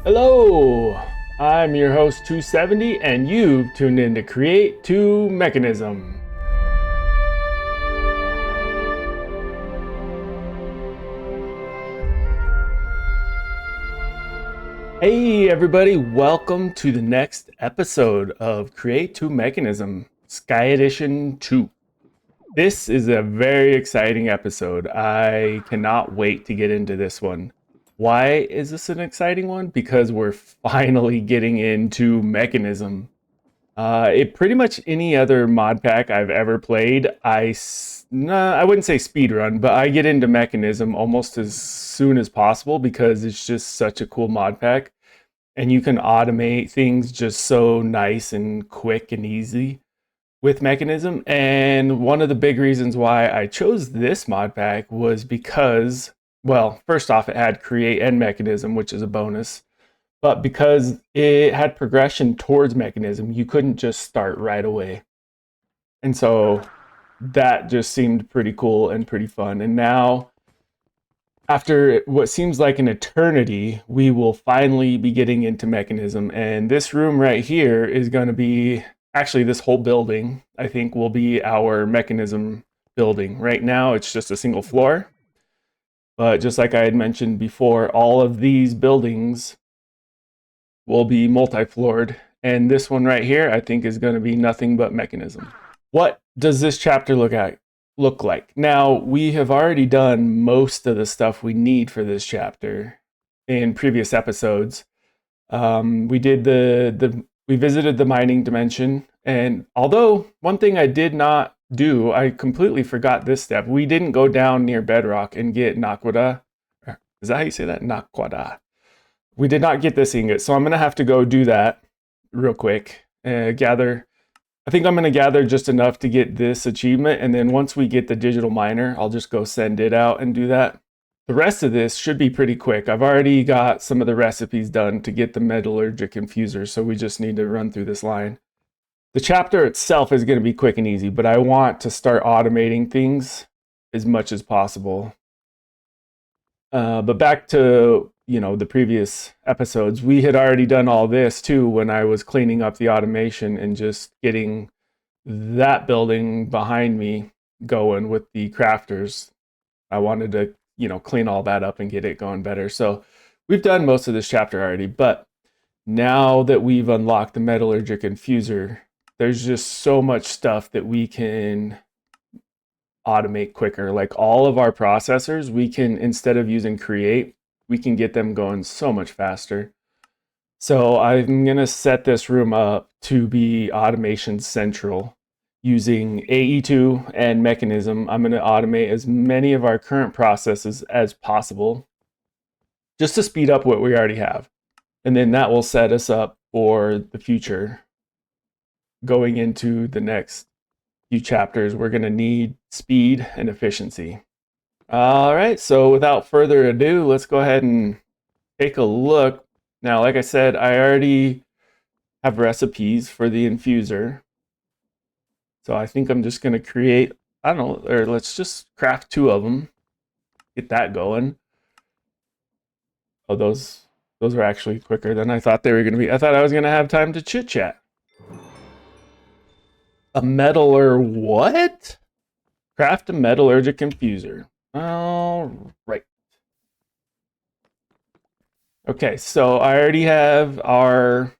Hello, I'm your host 270 and you've tuned in to Create to Mechanism. Hey everybody, welcome to the next episode of Create to Mechanism Sky Edition 2. This is a very exciting episode. I cannot wait to get into this one. Why is this an exciting one? Because we're finally getting into Mechanism. It pretty much any other mod pack I've ever played, I wouldn't say speedrun, but I get into Mechanism almost as soon as possible because it's just such a cool mod pack. And you can automate things just so nice and quick and easy with Mechanism. And one of the big reasons why I chose this mod pack was because, well, first off, it had Create and Mechanism, which is a bonus. But because it had progression towards Mechanism, you couldn't just start right away. And so that just seemed pretty cool and pretty fun. And now, after what seems like an eternity, we will finally be getting into Mechanism. And this room right here is going to be, actually this whole building, I think, will be our Mechanism building. Right now, it's just a single floor. But just like I had mentioned before, all of these buildings will be multi-floored, and this one right here I think is going to be nothing but Mechanism. What does this chapter look like? Now, we have already done most of the stuff we need for this chapter in previous episodes. We did we visited the mining dimension, and although one thing I did not do, I completely forgot this step. We didn't go down near bedrock and get naquadah. Is that how you say that? Naquadah. We did not get this ingot, so I'm going to have to go do that real quick. I think I'm going to gather just enough to get this achievement, and then once we get the digital miner, I'll just go send it out and do that. The rest of this should be pretty quick. I've already got some of the recipes done to get the Metallurgic infuser, so we just need to run through this line. The chapter itself is going to be quick and easy, but I want to start automating things as much as possible. But back to the previous episodes, we had already done all this too when I was cleaning up the automation and just getting that building behind me going with the crafters. I wanted to, clean all that up and get it going better. So we've done most of this chapter already, but now that we've unlocked the Metallurgic infuser, there's just so much stuff that we can automate quicker. Like all of our processors, we can, instead of using Create, we can get them going so much faster. So I'm going to set this room up to be automation central using AE2 and Mechanism. I'm going to automate as many of our current processes as possible just to speed up what we already have. And then that will set us up for the future. Going into the next few chapters, we're going to need speed and efficiency. All right, so without further ado, let's go ahead and take a look. Now, like I said, I already have recipes for the infuser. So I think I'm just going to create, I don't know, or let's just craft 2 of them. Get that going. Oh, those are actually quicker than I thought they were going to be. I thought I was going to have time to chit-chat. A metaller what? Craft a metallurgic infuser. All right. Okay, so I already have our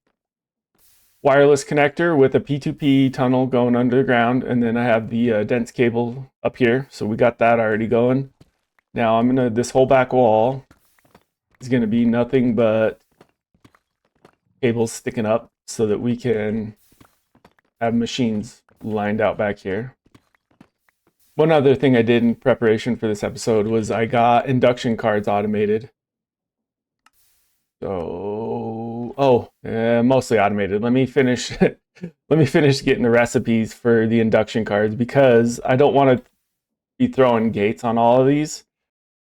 wireless connector with a P2P tunnel going underground, and then I have the dense cable up here. So we got that already going. Now this whole back wall is gonna be nothing but cables sticking up so that we can have machines lined out back here. One other thing I did in preparation for this episode was I got induction cards automated. So, mostly automated. Let me finish. Let me finish getting the recipes for the induction cards because I don't want to be throwing gates on all of these.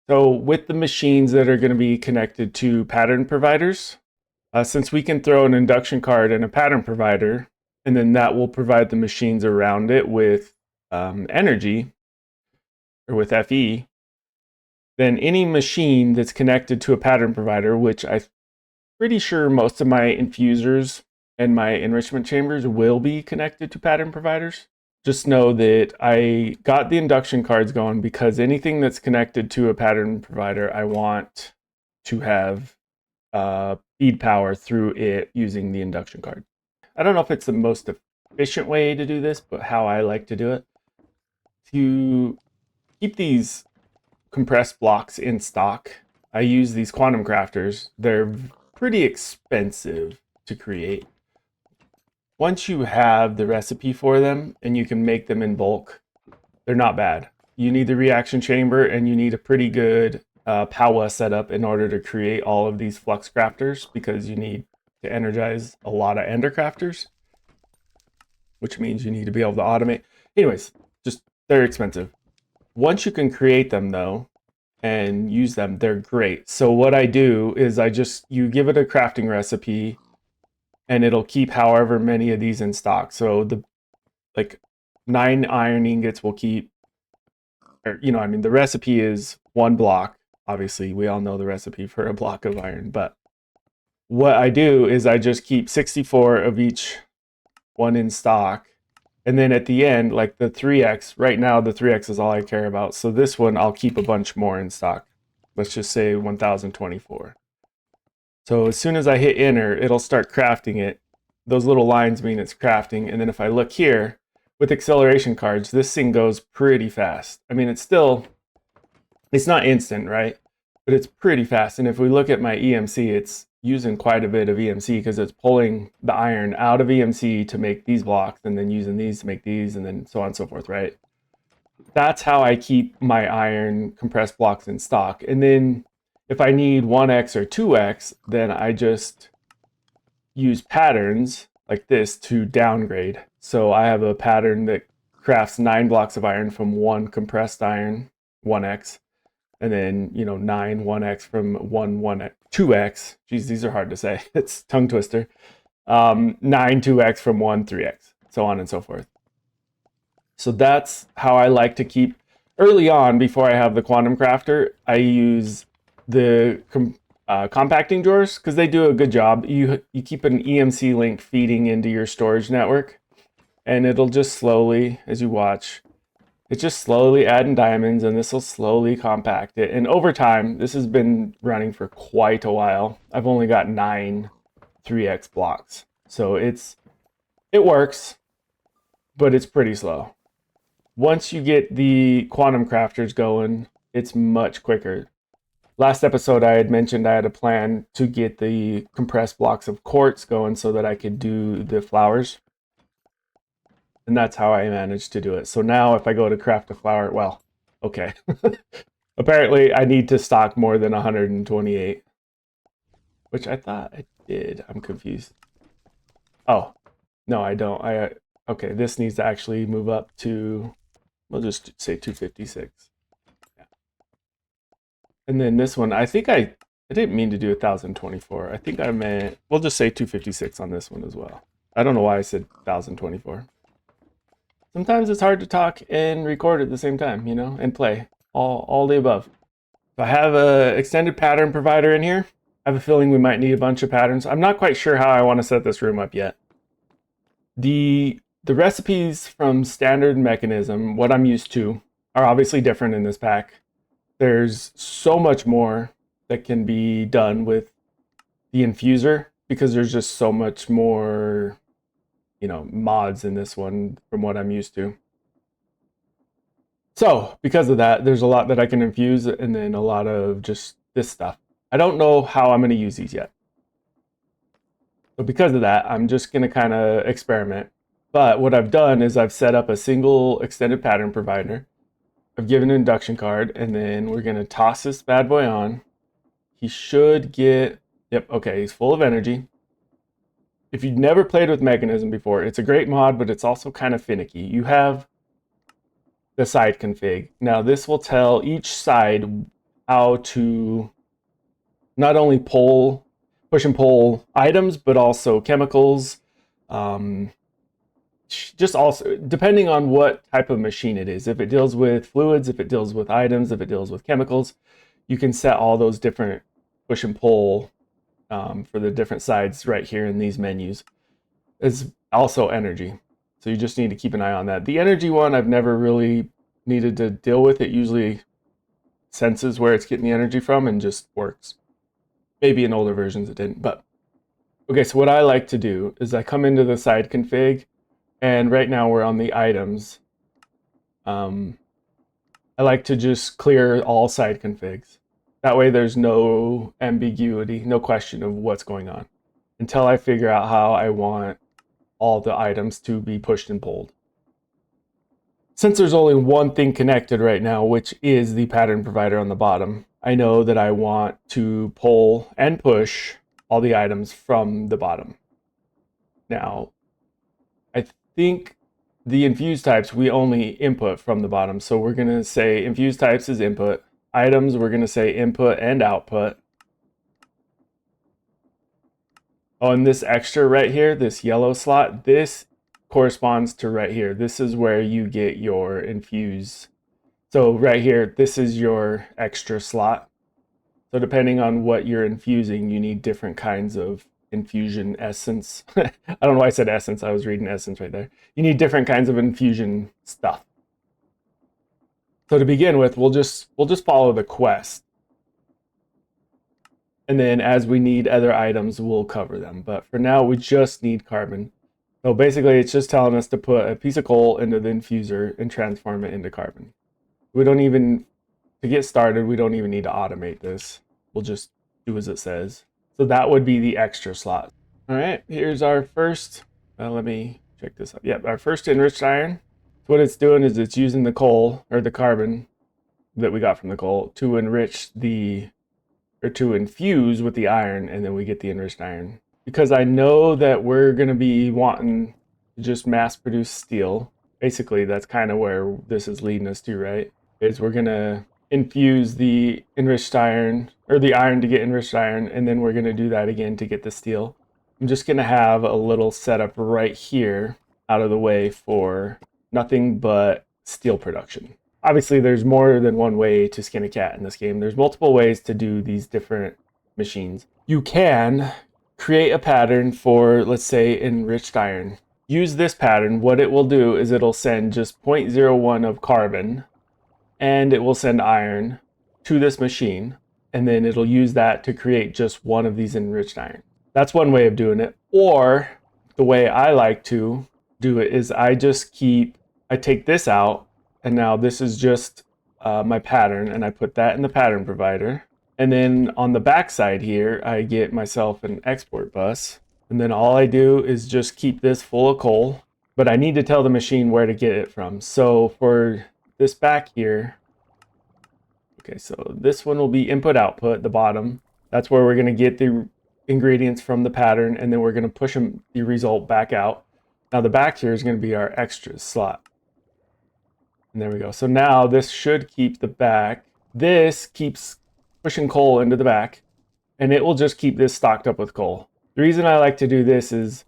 So, with the machines that are going to be connected to pattern providers, since we can throw an induction card and a pattern provider, and then that will provide the machines around it with energy or with FE, then any machine that's connected to a pattern provider, which pretty sure most of my infusers and my enrichment chambers will be connected to pattern providers. Just know that I got the induction cards going because anything that's connected to a pattern provider, I want to have feed power through it using the induction card. I don't know if it's the most efficient way to do this, but how I like to do it. To keep these compressed blocks in stock, I use these quantum crafters. They're pretty expensive to create. Once you have the recipe for them and you can make them in bulk, they're not bad. You need the reaction chamber and you need a pretty good power setup in order to create all of these flux crafters, because you need to energize a lot of ender crafters, which means you need to be able to automate. Anyways, just they're expensive. Once you can create them though and use them, they're great. So what I do is you give it a crafting recipe and it'll keep however many of these in stock. So the 9 iron ingots will keep, or, the recipe is 1 block. Obviously, we all know the recipe for a block of iron, but what I do is I just keep 64 of each one in stock. And then at the end, like the 3x, right now the 3x is all I care about. So this one, I'll keep a bunch more in stock. Let's just say 1024. So as soon as I hit enter, it'll start crafting it. Those little lines mean it's crafting. And then if I look here, with acceleration cards, this thing goes pretty fast. I mean, it's not instant, right? But it's pretty fast. And if we look at my EMC, it's using quite a bit of EMC because it's pulling the iron out of EMC to make these blocks and then using these to make these and then so on and so forth, right? That's how I keep my iron compressed blocks in stock. And then if I need 1x or 2x, then I just use patterns like this to downgrade. So I have a pattern that crafts 9 blocks of iron from 1 compressed iron, 1x, and then 9 1x from 2x. Geez, these are hard to say. It's tongue twister. 9 2x from 1 3x, so on and so forth. So that's how I like to keep. Early on, before I have the quantum crafter, I use the compacting drawers because they do a good job. You keep an EMC link feeding into your storage network, and it'll just slowly, as you watch, it's just slowly adding diamonds, and this will slowly compact it. And over time, this has been running for quite a while. I've only got 9 3x blocks, so it works, but it's pretty slow. Once you get the quantum crafters going, it's much quicker. Last episode, I had mentioned I had a plan to get the compressed blocks of quartz going so that I could do the flowers. And that's how I managed to do it. So now if I go to craft a flower, well, okay. Apparently I need to stock more than 128, which I thought I did. I'm confused. Oh, no, I don't. Okay, this needs to actually move up to, we'll just say 256. Yeah. And then this one, I think I didn't mean to do 1024. I think I meant, we'll just say 256 on this one as well. I don't know why I said 1024. Sometimes it's hard to talk and record at the same time, and play. All the above. So I have an extended pattern provider in here. I have a feeling we might need a bunch of patterns. I'm not quite sure how I want to set this room up yet. The recipes from standard Mekanism, what I'm used to, are obviously different in this pack. There's so much more that can be done with the infuser because there's just so much more mods in this one from what I'm used to. So because of that, there's a lot that I can infuse and then a lot of just this stuff. I don't know how I'm going to use these yet. So because of that, I'm just going to kind of experiment. But what I've done is I've set up a single extended pattern provider. I've given an induction card, and then we're going to toss this bad boy on. He should get, yep, okay, he's full of energy. If you've never played with Mekanism before, it's a great mod, but it's also kind of finicky. You have the side config. Now this will tell each side how to not only push and pull items, but also chemicals. Just also, depending on what type of machine it is. If it deals with fluids, if it deals with items, if it deals with chemicals, you can set all those different push and pull for the different sides right here in these menus is also energy. So you just need to keep an eye on that. The energy one, I've never really needed to deal with. It usually senses where it's getting the energy from and just works. Maybe in older versions it didn't, but okay, so what I like to do is I come into the side config, and right now we're on the items. I like to just clear all side configs. That way there's no ambiguity, no question of what's going on until I figure out how I want all the items to be pushed and pulled. Since there's only one thing connected right now, which is the pattern provider on the bottom, I know that I want to pull and push all the items from the bottom. Now, I think the infuse types, we only input from the bottom. So we're going to say infuse types is input. Items, we're going to say input and output. Oh, and this extra right here, this yellow slot, this corresponds to right here. This is where you get your infuse. So right here, this is your extra slot. So depending on what you're infusing, you need different kinds of infusion essence. I don't know why I said essence. I was reading essence right there. You need different kinds of infusion stuff. So to begin with, we'll just follow the quest. And then as we need other items, we'll cover them. But for now, we just need carbon. So basically, it's just telling us to put a piece of coal into the infuser and transform it into carbon. We don't even, to get started, we don't even need to automate this. We'll just do as it says. So that would be the extra slot. All right, here's our first, let me check this out. Yep, our first enriched iron. So what it's doing is it's using the coal, or the carbon that we got from the coal, to enrich the, or to infuse with the iron, and then we get the enriched iron. Because I know that we're gonna be wanting to just mass produce steel. Basically, that's kind of where this is leading us to, right? Is we're gonna infuse the enriched iron, or the iron to get enriched iron, and then we're going to do that again to get the steel. I'm just going to have a little setup right here out of the way for nothing but steel production. Obviously, there's more than one way to skin a cat in this game. There's multiple ways to do these different machines. You can create a pattern for, let's say, enriched iron. Use this pattern. What it will do is it'll send just 0.01 of carbon, and it will send iron to this machine, and then it'll use that to create just one of these enriched iron. That's one way of doing it. Or the way I like to do it is I take this out, and now this is just my pattern, and I put that in the pattern provider. And then on the back side here, I get myself an export bus, and then all I do is just keep this full of coal, but I need to tell the machine where to get it from. So for this back here, okay, so this one will be input output, the bottom. That's where we're going to get the ingredients from the pattern, and then we're going to push the result back out. Now the back here is going to be our extra slot. And there we go. So now this should keep the back. This keeps pushing coal into the back, and it will just keep this stocked up with coal. The reason I like to do this is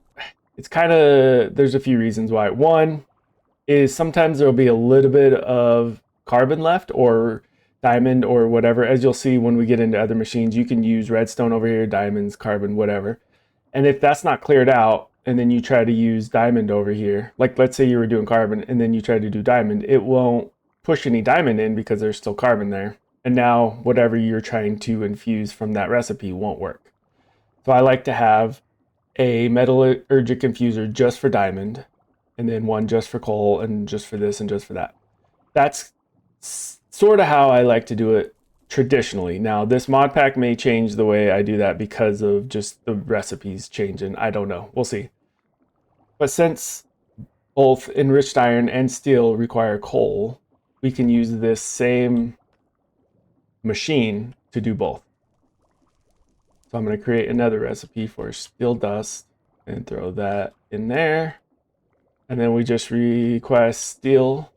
it's kind of, there's a few reasons why. One is sometimes there'll be a little bit of carbon left, or diamond, or whatever. As you'll see when we get into other machines, you can use redstone over here, diamonds, carbon, whatever. And if that's not cleared out, and then you try to use diamond over here, like let's say you were doing carbon and then you try to do diamond, it won't push any diamond in because there's still carbon there. And now whatever you're trying to infuse from that recipe won't work. So I like to have a metallurgic infuser just for diamond, and then one just for coal, and just for this and just for that. That's sort of how I like to do it traditionally. Now, this mod pack may change the way I do that because of just the recipes changing. I don't know. We'll see. But since both enriched iron and steel require coal, we can use this same machine to do both. So I'm going to create another recipe for steel dust and throw that in there. And then we just request steel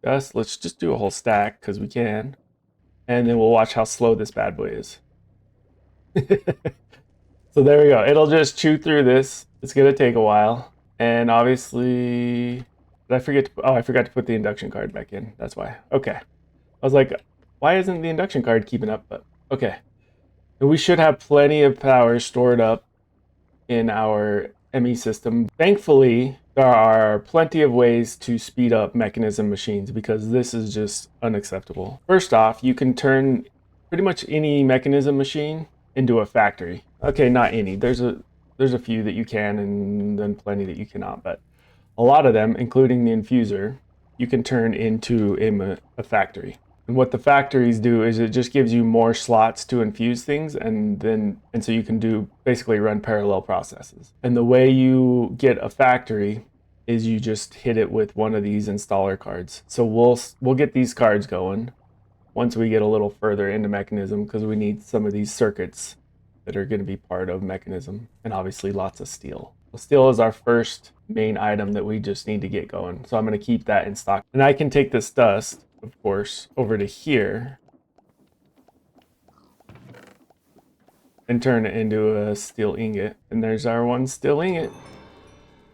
dust. Let's just do a whole stack because we can. And then we'll watch how slow this bad boy is. So there we go. It'll just chew through this. It's going to take a while. And obviously, did I forget to, I forgot to put the induction card back in. That's why. Okay. I was like, why isn't the induction card keeping up? But okay. And we should have plenty of power stored up in our ME system. Thankfully, there are plenty of ways to speed up Mekanism machines because this is just unacceptable. First off, you can turn pretty much any Mekanism machine into a factory. Okay, not any. There's a few that you can and then plenty that you cannot, but a lot of them, including the infuser, you can turn into a factory. And what the factories do is it just gives you more slots to infuse things, and so you can do basically run parallel processes. And the way you get a factory is you just hit it with one of these installer cards. So we'll get these cards going once we get a little further into Mekanism, because we need some of these circuits that are going to be part of Mekanism, and obviously lots of steel. Well, steel is our first main item that we just need to get going. So I'm going to keep that in stock. And I can take this dust, of course, over to here and turn it into a steel ingot. And there's our one steel ingot.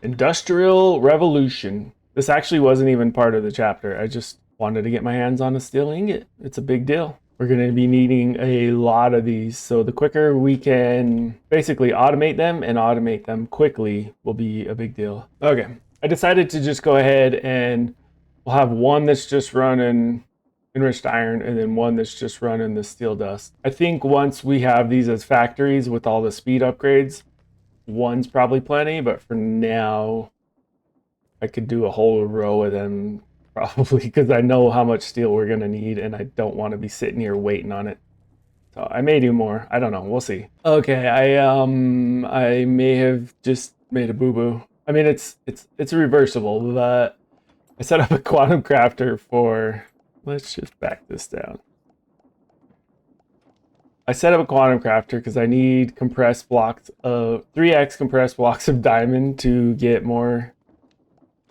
Industrial Revolution. This actually wasn't even part of the chapter. I just wanted to get my hands on a steel ingot. It's a big deal. We're going to be needing a lot of these. So the quicker we can basically automate them and automate them quickly will be a big deal. Okay, I decided to just go ahead and we'll have one that's just running enriched iron and then one that's just running the steel dust. I think once we have these as factories with all the speed upgrades, one's probably plenty, but for now, I could do a whole row of them probably because I know how much steel we're going to need and I don't want to be sitting here waiting on it. So I may do more. I don't know. We'll see. Okay, I may have just made a boo-boo. I mean, it's reversible, but I set up a quantum crafter for, let's just back this down. I set up a quantum crafter because I need compressed blocks of 3x compressed blocks of diamond to get more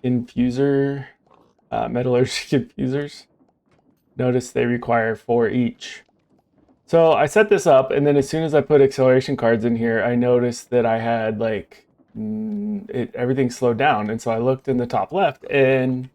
infuser, metallurgic infusers. Notice they require 4 each. So I set this up, and then as soon as I put acceleration cards in here, I noticed that I had like everything slowed down. And so I looked in the top left, and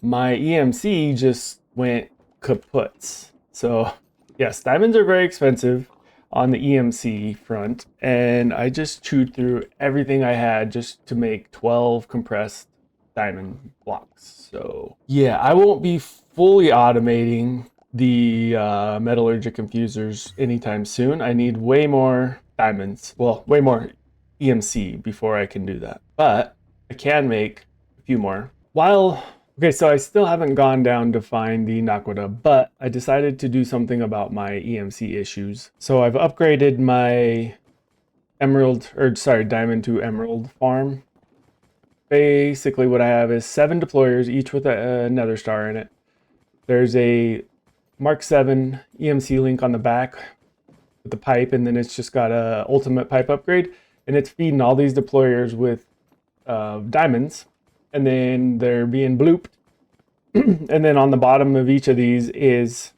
my EMC just went kaput. So yes, diamonds are very expensive on the EMC front, and I just chewed through everything I had just to make 12 compressed diamond blocks. So yeah, I won't be fully automating the metallurgic infusers anytime soon. I need way more diamonds, well, way more EMC before I can do that, but I can make a few more. Okay, so I still haven't gone down to find the naquadah, but I decided to do something about my EMC issues. So I've upgraded my diamond to emerald farm. Basically what I have is 7 deployers, each with a nether star in it. There's a Mark 7 EMC link on the back with the pipe, and then it's just got a ultimate pipe upgrade, and it's feeding all these deployers with diamonds, and then they're being blooped. And then on the bottom of each of these is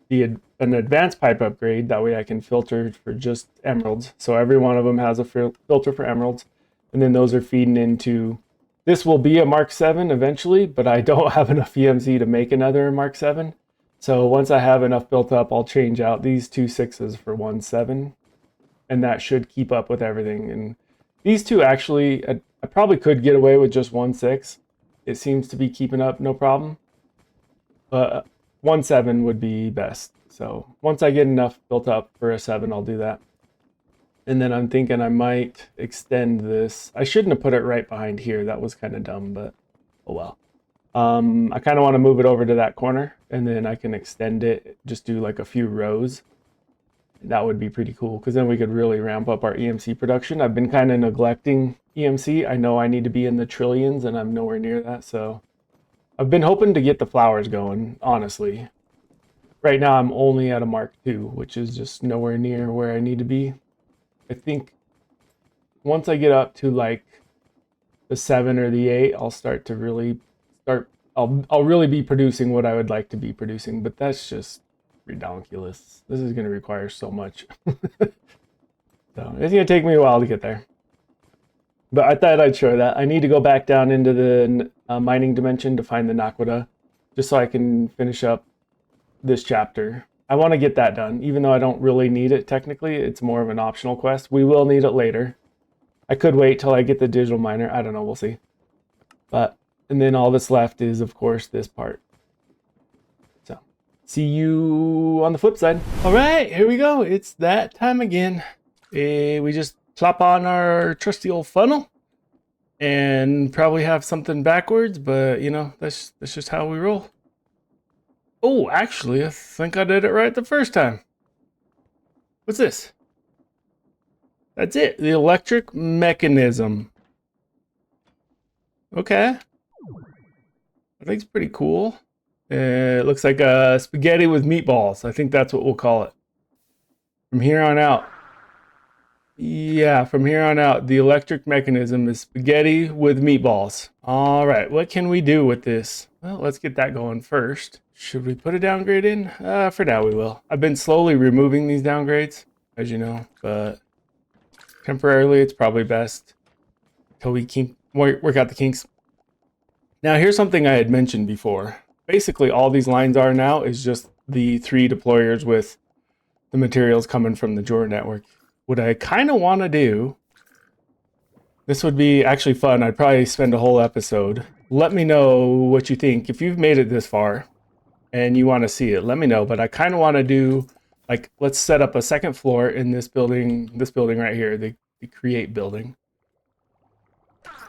an advanced pipe upgrade. That way I can filter for just emeralds. So every one of them has a filter for emeralds, and then those are feeding into. This will be a Mark 7 eventually, but I don't have enough EMC to make another Mark 7. So once I have enough built up, I'll change out these 2 6s for 1 7. And that should keep up with everything. And these two actually, I probably could get away with just 1 6. It seems to be keeping up no problem. But 1 7 would be best. So once I get enough built up for a 7, I'll do that. And then I'm thinking I might extend this. I shouldn't have put it right behind here. That was kind of dumb, but oh well. I kind of want to move it over to that corner, and then I can extend it, just do like a few rows. That would be pretty cool, because then we could really ramp up our EMC production. I've been kind of neglecting EMC. I know I need to be in the trillions, and I'm nowhere near that. So I've been hoping to get the flowers going, honestly. Right now I'm only at a Mark 2, which is just nowhere near where I need to be. I think once I get up to like the 7 or the 8, I'll start to really I'll really be producing what I would like to be producing, but that's just ridiculous. This is going to require so much. So it's going to take me a while to get there. But I thought I'd show that. I need to go back down into the mining dimension to find the naquadah, just so I can finish up this chapter. I want to get that done, even though I don't really need it technically. It's more of an optional quest. We will need it later. I could wait till I get the digital miner. I don't know. We'll see. But, and then all that's left is, of course, this part. So, see you on the flip side. All right, here we go. It's that time again. We just plop on our trusty old funnel and probably have something backwards, but you know, that's just how we roll. Oh, actually, I think I did it right the first time. What's this? That's it, the electric mechanism. Okay. I think it's pretty cool. It looks like a spaghetti with meatballs. I think that's what we'll call it. From here on out. Yeah, from here on out, the electric mechanism is spaghetti with meatballs. All right, what can we do with this? Well, let's get that going first. Should we put a downgrade in? For now we will. I've been slowly removing these downgrades, as you know, but temporarily it's probably best until we work out the kinks. Now here's something I had mentioned before. Basically all these lines are now is just the 3 deployers with the materials coming from the drawer network. What I kind of want to do, this would be actually fun. I'd probably spend a whole episode. Let me know what you think. If you've made it this far and you want to see it, let me know. But I kind of want to do, like, let's set up a second floor in this building right here, the create building.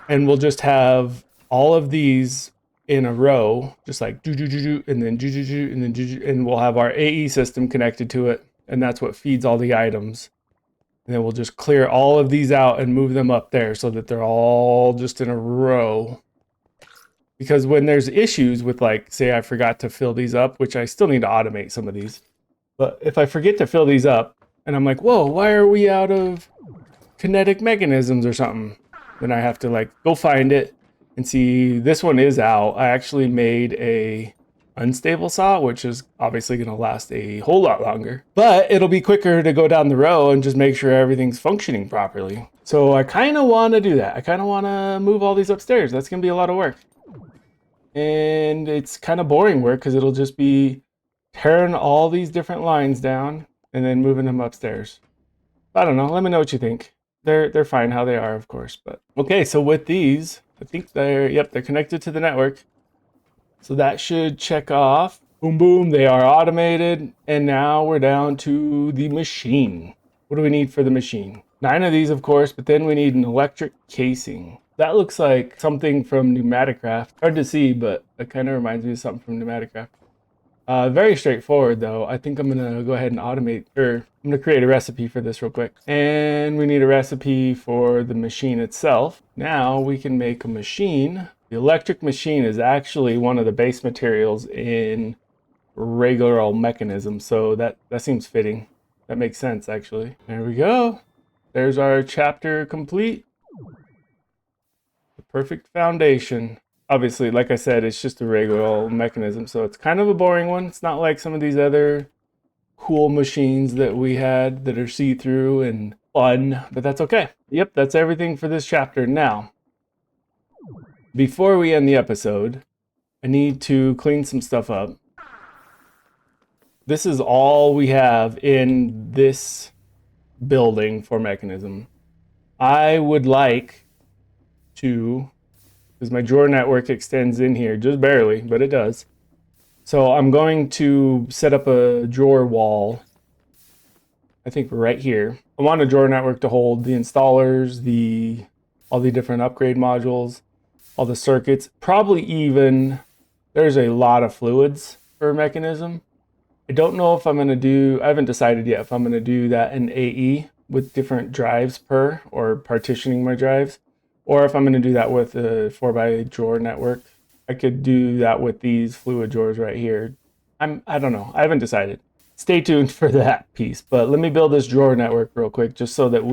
And we'll just have all of these in a row, just like do, and then do, and then and we'll have our AE system connected to it. And that's what feeds all the items. And then we'll just clear all of these out and move them up there so that they're all just in a row. Because when there's issues with, like, say I forgot to fill these up, which I still need to automate some of these. But if I forget to fill these up and I'm like, whoa, why are we out of kinetic mechanisms or something? Then I have to, like, go find it and see this one is out. I actually made a unstable saw, which is obviously going to last a whole lot longer, but it'll be quicker to go down the row and just make sure everything's functioning properly. So I kind of want to do that. I kind of want to move all these upstairs. That's going to be a lot of work. And it's kind of boring work because it'll just be tearing all these different lines down and then moving them upstairs. I don't know. Let me know what you think. They're fine how they are, of course, but okay. So with these, I think they're connected to the network. So that should check off. Boom, boom, they are automated. And now we're down to the machine. What do we need for the machine? 9 of these, of course, but then we need an electric casing. That looks like something from Pneumaticraft. Hard to see, but that kind of reminds me of something from Pneumaticraft. Very straightforward, though. I think I'm going to go ahead and automate, or I'm going to create a recipe for this real quick. And we need a recipe for the machine itself. Now we can make a machine. The electric machine is actually one of the base materials in regular old mechanism, so that seems fitting. That makes sense, actually. There we go. There's our chapter complete. The perfect foundation. Obviously, like I said, it's just a regular old mechanism, so it's kind of a boring one. It's not like some of these other cool machines that we had that are see-through and fun, but that's okay. Yep, that's everything for this chapter. Now, before we end the episode, I need to clean some stuff up. This is all we have in this building for mechanism. I would like to, because my drawer network extends in here just barely, but it does. So I'm going to set up a drawer wall, I think right here. I want a drawer network to hold the installers, all the different upgrade modules, all the circuits, probably even, there's a lot of fluids for mechanism. I don't know if I'm going to do, I haven't decided yet if I'm going to do that in AE with different drives per, or partitioning my drives, or if I'm going to do that with a 4x drawer network. I could do that with these fluid drawers right here. I don't know. I haven't decided. Stay tuned for that piece, but let me build this drawer network real quick, just so that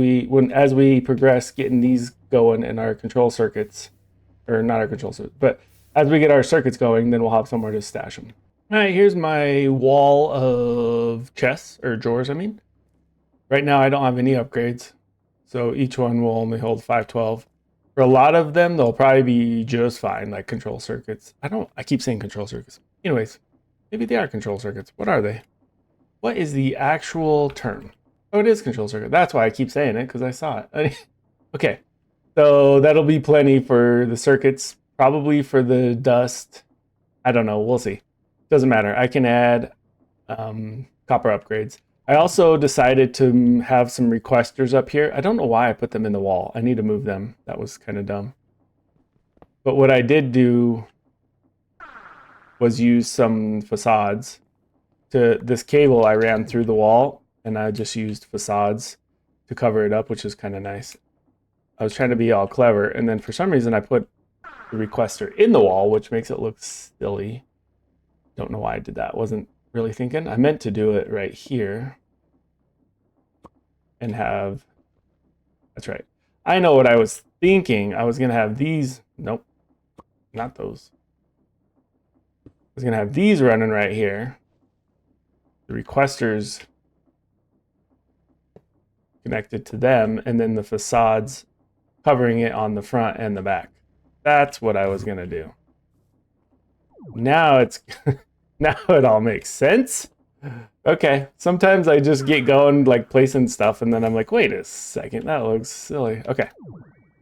as we progress getting these going in our control circuits, or not our control circuits, but as we get our circuits going, then we'll have somewhere to stash them. All right, here's my wall of chests, or drawers, I mean. Right now I don't have any upgrades, so each one will only hold 512. For a lot of them, they'll probably be just fine, like control circuits. I keep saying control circuits. Anyways, maybe they are control circuits. What are they? What is the actual term? Oh, it is control circuit. That's why I keep saying it, because I saw it. Okay, so that'll be plenty for the circuits, probably for the dust. I don't know, we'll see. Doesn't matter. I can add copper upgrades. I also decided to have some requesters up here. I don't know why I put them in the wall. I need to move them. That was kind of dumb. But what I did do was use some facades. To this cable I ran through the wall, and I just used facades to cover it up, which is kind of nice. I was trying to be all clever, and then for some reason I put the requester in the wall, which makes it look silly. Don't know why I did that. Wasn't really thinking. I meant to do it right here and have, that's right. I know what I was thinking. I was gonna have these, nope, not those. I was gonna have these running right here. The requesters connected to them, and then the facades covering it on the front and the back. That's what I was gonna do. Now it's now it all makes sense. Okay, sometimes I just get going like placing stuff, and then I'm like, wait a second, that looks silly. Okay,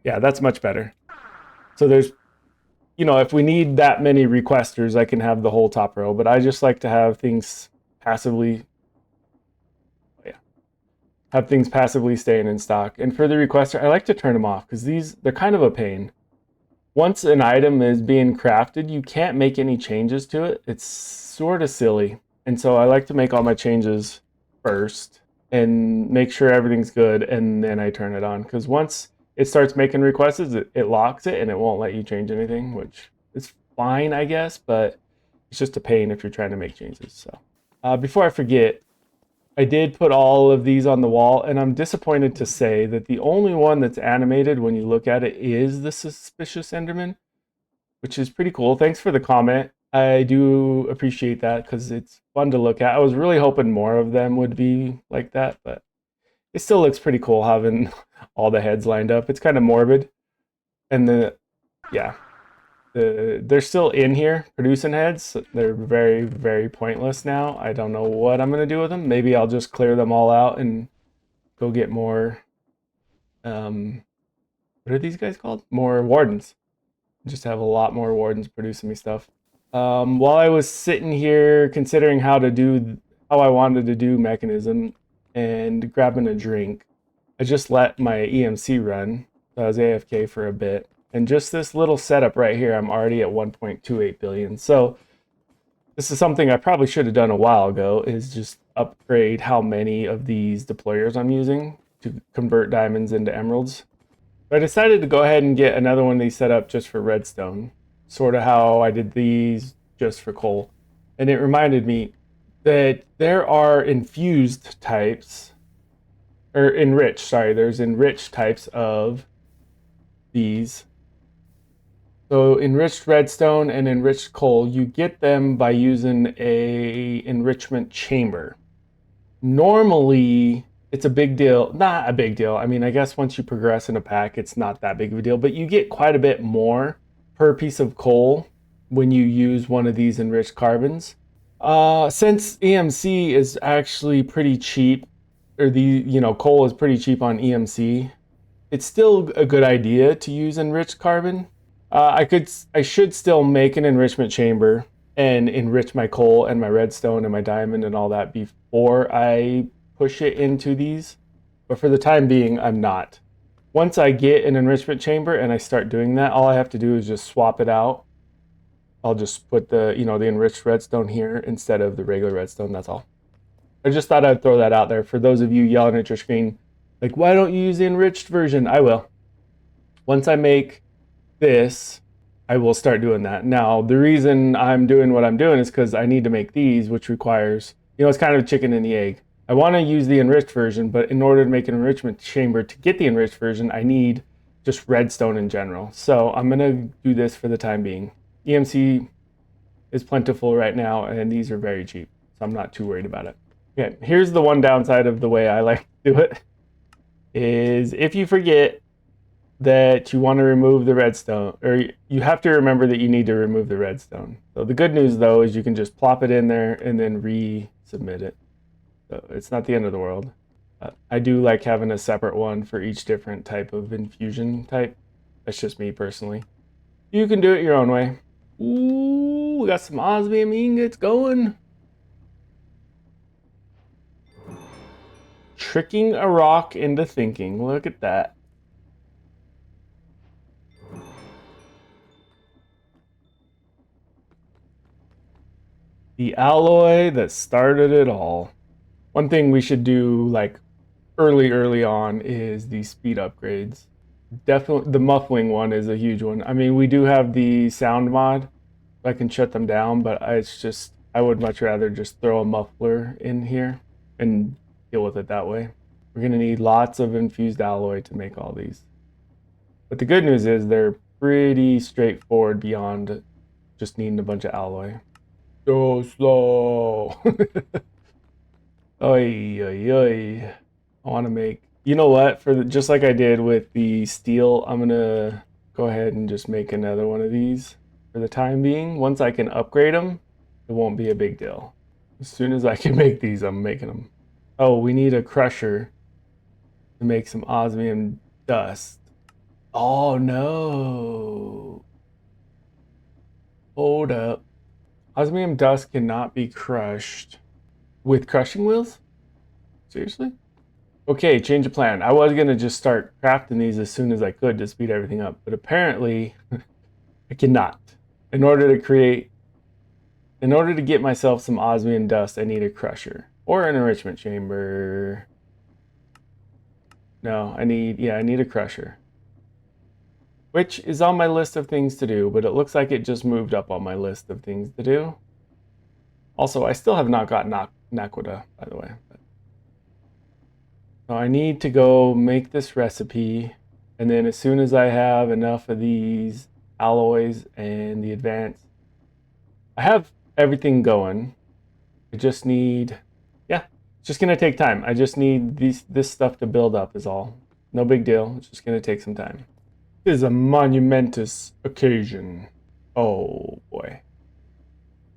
yeah, that's much better. So there's, you know, if we need that many requesters, I can have the whole top row, but I just like to have things passively, have things passively staying in stock. And for the requester, I like to turn them off because they're kind of a pain. Once an item is being crafted, you can't make any changes to it. It's sort of silly. And so I like to make all my changes first and make sure everything's good, and then I turn it on. Because once it starts making requests, it locks it and it won't let you change anything, which is fine, I guess, but it's just a pain if you're trying to make changes. So before I forget, I did put all of these on the wall, and I'm disappointed to say that the only one that's animated when you look at it is the suspicious Enderman, which is pretty cool. Thanks for the comment. I do appreciate that because it's fun to look at. I was really hoping more of them would be like that, but it still looks pretty cool having all the heads lined up. It's kind of morbid. And they're still in here producing heads. They're very, very pointless now. I don't know what I'm going to do with them. Maybe I'll just clear them all out and go get more, what are these guys called? More wardens. Just have a lot more wardens producing me stuff. While I was sitting here considering how I wanted to do Mechanism and grabbing a drink, I just let my EMC run. So I was AFK for a bit. And just this little setup right here, I'm already at 1.28 billion. So this is something I probably should have done a while ago, is just upgrade how many of these deployers I'm using to convert diamonds into emeralds. But I decided to go ahead and get another one of these set up just for redstone, sort of how I did these just for coal. And it reminded me that there are infused types, or enriched, sorry, there's enriched types of these. So enriched redstone and enriched coal, you get them by using a enrichment chamber. Normally, it's a big deal. Not a big deal. I mean, I guess once you progress in a pack, it's not that big of a deal, but you get quite a bit more per piece of coal when you use one of these enriched carbons. Since EMC is actually pretty cheap, or coal is pretty cheap on EMC, it's still a good idea to use enriched carbon. I should still make an enrichment chamber and enrich my coal and my redstone and my diamond and all that before I push it into these. But for the time being, I'm not. Once I get an enrichment chamber and I start doing that, all I have to do is just swap it out. I'll just put the enriched redstone here instead of the regular redstone, that's all. I just thought I'd throw that out there for those of you yelling at your screen, like, why don't you use the enriched version? I will. Once I make this, I will start doing that. Now, the reason I'm doing what I'm doing is because I need to make these, which requires, it's kind of chicken and the egg. I want to use the enriched version, but in order to make an enrichment chamber to get the enriched version, I need just redstone in general. So I'm going to do this for the time being. EMC is plentiful right now, and these are very cheap, so I'm not too worried about it. Okay, here's the one downside of the way I like to do it, is if you forget that you want to remove the redstone, or you have to remember that you need to remove the redstone. So the good news though is you can just plop it in there and then resubmit it. So it's not the end of the world. I do like having a separate one for each different type of infusion type. That's just me personally. You can do it your own way. Ooh, we got some osmium ingots going. Tricking a rock into thinking. Look at that. The alloy that started it all. One thing we should do like early on is the speed upgrades. Definitely the muffling one is a huge one. I mean, we do have the sound mod. I can shut them down, but it's just, I would much rather just throw a muffler in here and deal with it that way. We're gonna need lots of infused alloy to make all these. But the good news is they're pretty straightforward beyond just needing a bunch of alloy. So slow. Oy, oy, oy. I want to make, you know what, for the, just like I did with the steel, I'm gonna go ahead and just make another one of these for the time being. Once I can upgrade them, it won't be a big deal. As soon as I can make these, I'm making them. Oh, we need a crusher to make some osmium dust. Oh no. Hold up. Osmium dust cannot be crushed with crushing wheels? Seriously? Okay, change of plan. I was gonna just start crafting these as soon as I could to speed everything up, but apparently I cannot. In order to get myself some osmium dust, I need a crusher or an enrichment chamber. No, I need a crusher, which is on my list of things to do, but it looks like it just moved up on my list of things to do. Also, I still have not got Naquita, by the way. So I need to go make this recipe, and then as soon as I have enough of these alloys and the advanced, I have everything going. I just need, yeah, it's just gonna take time. I just need this stuff to build up is all. No big deal. It's just gonna take some time. This is a monumentous occasion. Oh boy.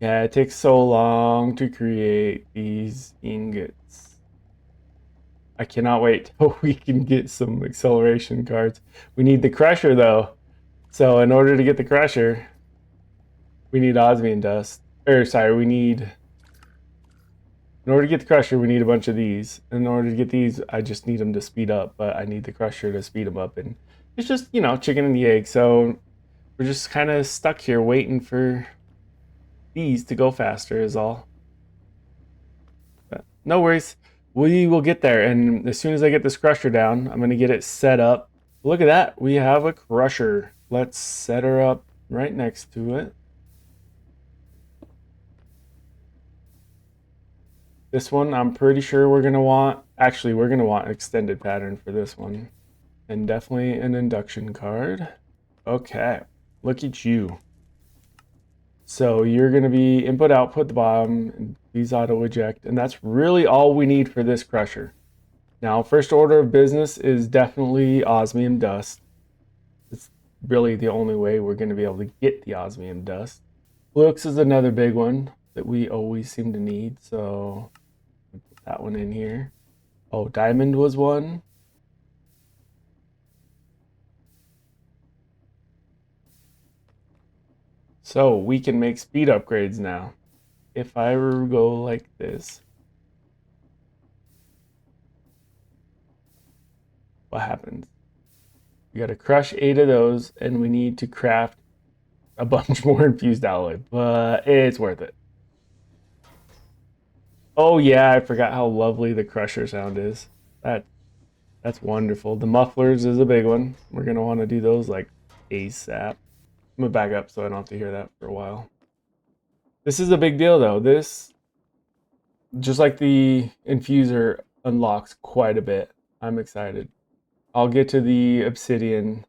Yeah, it takes so long to create these ingots. I cannot wait till we can get some acceleration cards. We need the crusher though. So in order to get the crusher, we need osmium dust. In order to get the crusher, we need a bunch of these. In order to get these, I just need them to speed up, but I need the crusher to speed them up. And it's just, you know, chicken and the egg. So we're just kind of stuck here waiting for these to go faster is all. But no worries. We will get there. And as soon as I get this crusher down, I'm going to get it set up. Look at that. We have a crusher. Let's set her up right next to it. This one, I'm pretty sure we're going to want, actually, we're going to want extended pattern for this one. And definitely an induction card. Okay, look at you. So you're going to be input, output, the bottom, and these auto eject. And that's really all we need for this crusher. Now, first order of business is definitely osmium dust. It's really the only way we're going to be able to get the osmium dust. Flux is another big one that we always seem to need. So put that one in here. Oh, diamond was one. So we can make speed upgrades now. If I were to go like this, what happens? We got to crush 8 of those, and we need to craft a bunch more infused alloy, but it's worth it. Oh yeah, I forgot how lovely the crusher sound is. That's wonderful. The mufflers is a big one. We're gonna want to do those like ASAP. I'm gonna back up so I don't have to hear that for a while. This is a big deal though. This, just like the infuser, unlocks quite a bit. I'm excited. I'll get to the obsidian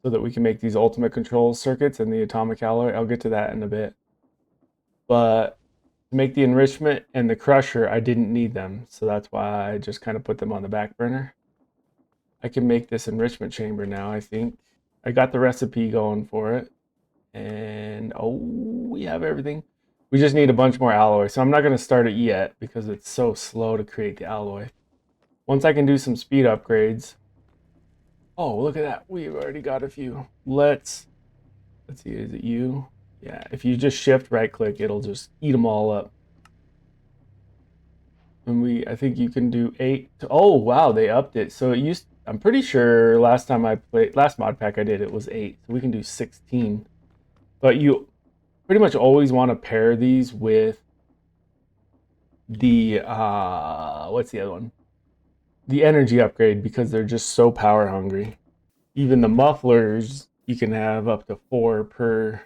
so that we can make these ultimate control circuits and the atomic alloy. I'll get to that in a bit. But to make the enrichment and the crusher, I didn't need them. So that's why I just kind of put them on the back burner. I can make this enrichment chamber now, I think. I got the recipe going for it. And oh, we have everything. We just need a bunch more alloy. So I'm not going to start it yet because it's so slow to create the alloy. Once I can do some speed upgrades. Oh, look at that. We've already got a few. Let's see, is it you? Yeah, if you just shift right click, it'll just eat them all up. And I think you can do 8 to, oh wow, they upped it. So it used, I'm pretty sure last mod pack I did, it was 8. So we can do 16. But you pretty much always want to pair these with the what's the other one? The energy upgrade, because they're just so power hungry. Even the mufflers, you can have up to 4 per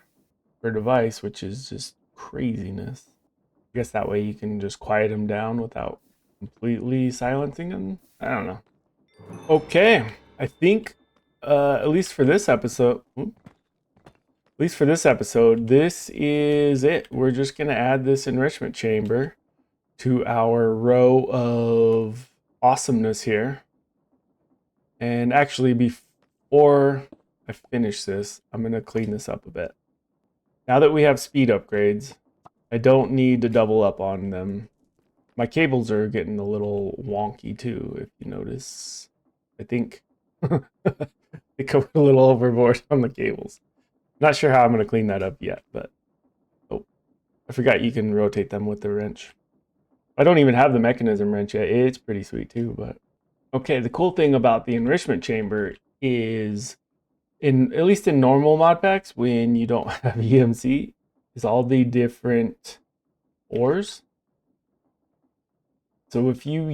device, which is just craziness. I guess that way you can just quiet them down without completely silencing them. I don't know. Okay, I think at least for this episode, this is it. We're just gonna add this enrichment chamber to our row of awesomeness here. And actually, before I finish this, I'm gonna clean this up a bit. Now that we have speed upgrades, I don't need to double up on them. My cables are getting a little wonky too, if you notice. I think they go a little overboard on the cables. Not sure how I'm going to clean that up yet, but oh, I forgot you can rotate them with the wrench. I don't even have the mechanism wrench yet. It's pretty sweet too, but okay, the cool thing about the enrichment chamber is, at least in normal mod packs, when you don't have EMC, is all the different ores. So if you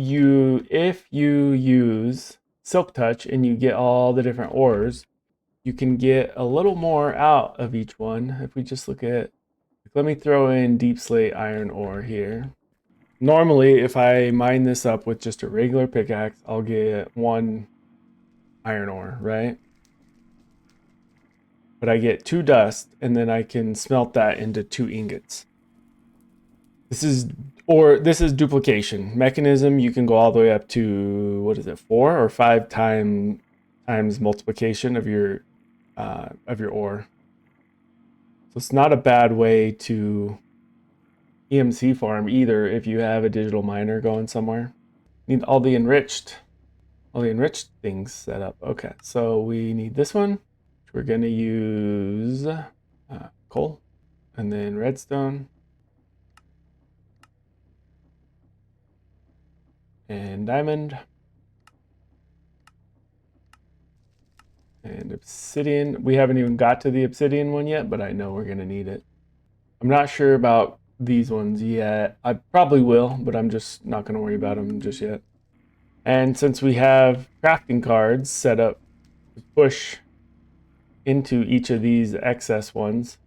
use Silk Touch and you get all the different ores, you can get a little more out of each one. If we just look at, let me throw in deep slate iron ore here. Normally, if I mine this up with just a regular pickaxe, I'll get 1 iron ore, right? But I get 2 dust, and then I can smelt that into 2 ingots. This is duplication. Mechanism, you can go all the way up to, what is it, 4 or 5 times multiplication of your ore. So it's not a bad way to EMC farm either if you have a digital miner going somewhere. Need all the enriched things set up. Okay, so we need this one. We're gonna use coal and then redstone and diamond and obsidian. We haven't even got to the obsidian one yet, but I know we're gonna need it. I'm not sure about these ones yet. I probably will, but I'm just not gonna worry about them just yet. And since we have crafting cards set up to push into each of these excess ones,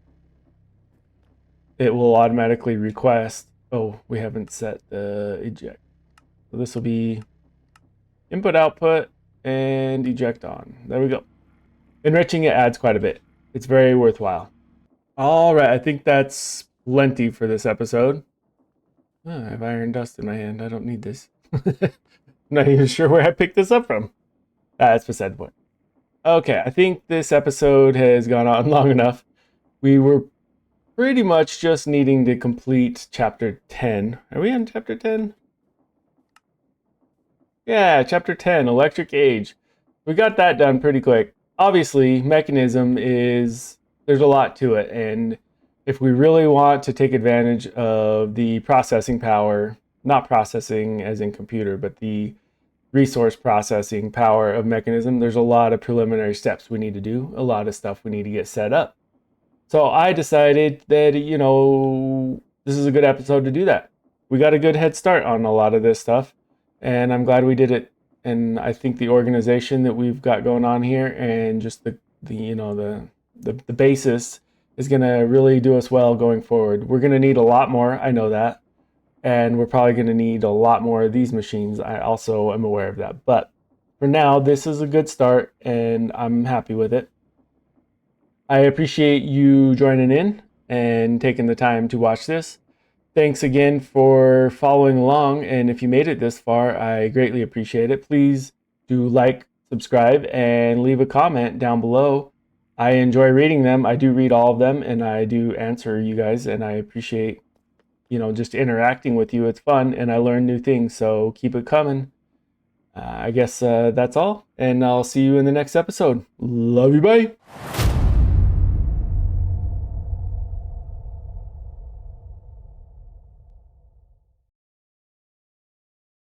it will automatically request, oh, we haven't set the eject. So this will be input, output, and eject on. There we go. Enriching it adds quite a bit. It's very worthwhile. All right, I think that's plenty for this episode. Oh, I have iron dust in my hand. I don't need this. I'm not even sure where I picked this up from. That's beside the point. Okay, I think this episode has gone on long enough. We were pretty much just needing to complete chapter 10. Are we on chapter 10? Yeah, chapter 10, Electric Age. We got that done pretty quick. Obviously, Mechanism there's a lot to it, and if we really want to take advantage of the processing power, not processing as in computer, but the resource processing power of Mechanism, there's a lot of preliminary steps we need to do, a lot of stuff we need to get set up. So I decided that, this is a good episode to do that. We got a good head start on a lot of this stuff, and I'm glad we did it. And I think the organization that we've got going on here, and just the basis, is going to really do us well going forward. We're going to need a lot more, I know that. And we're probably going to need a lot more of these machines. I also am aware of that. But for now, this is a good start, and I'm happy with it. I appreciate you joining in and taking the time to watch this. Thanks again for following along, and if you made it this far, I greatly appreciate it. Please do like, subscribe, and leave a comment down below. I enjoy reading them. I do read all of them, and I do answer you guys, and I appreciate just interacting with you. It's fun, and I learn new things, so keep it coming. I guess that's all, and I'll see you in the next episode. Love you, bye.